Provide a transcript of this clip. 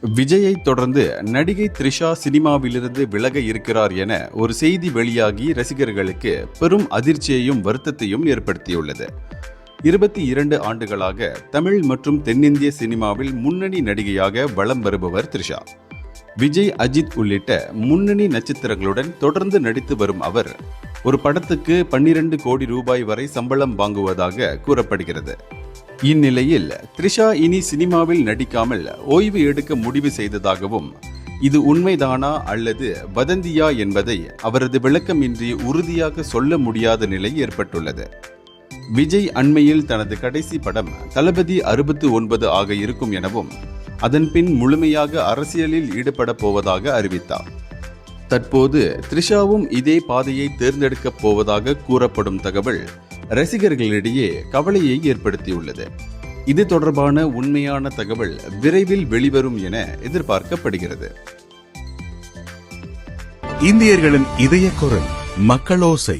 விஜயை தொடர்ந்து நடிகை த்ரிஷா சினிமாவிலிருந்து விலக இருக்கிறார் என ஒரு செய்தி வெளியாகி ரசிகர்களுக்கு பெரும் அதிர்ச்சியையும் வருத்தத்தையும் ஏற்படுத்தியுள்ளது. 22 ஆண்டுகளாக தமிழ் மற்றும் தென்னிந்திய சினிமாவில் முன்னணி நடிகையாக வலம் வருபவர் த்ரிஷா. விஜய், அஜித் உள்ளிட்ட முன்னணி நட்சத்திரங்களுடன் தொடர்ந்து நடித்து வரும் அவர் ஒரு படத்துக்கு 12 கோடி ரூபாய் வரை சம்பளம் வாங்குவதாக கூறப்படுகிறது. இந்நிலையில் த்ரிஷா இனி சினிமாவில் நடிக்காமல் ஓய்வு எடுக்க முடிவு செய்ததாகவும், இது உண்மைதானா அல்லது வதந்தியா என்பதை அவரது விளக்கமின்றி உறுதியாக சொல்ல முடியாத நிலை ஏற்பட்டுள்ளது. விஜய் அண்மையில் தனது கடைசி படம் தளபதி 69 ஆக இருக்கும் எனவும், அதன் பின் முழுமையாக அரசியலில் ஈடுபட போவதாக அறிவித்தார். தற்போது த்ரிஷாவும் இதே பாதையை தேர்ந்தெடுக்கப் போவதாக கூறப்படும் தகவல் ரசிகர்களிடையே கவலையை ஏற்படுத்தியுள்ளது. இது தொடர்பான உண்மையான தகவல் விரைவில் வெளிவரும் என எதிர்பார்க்கப்படுகிறது. இந்தியர்களின் இதய குரல் மக்களோசை.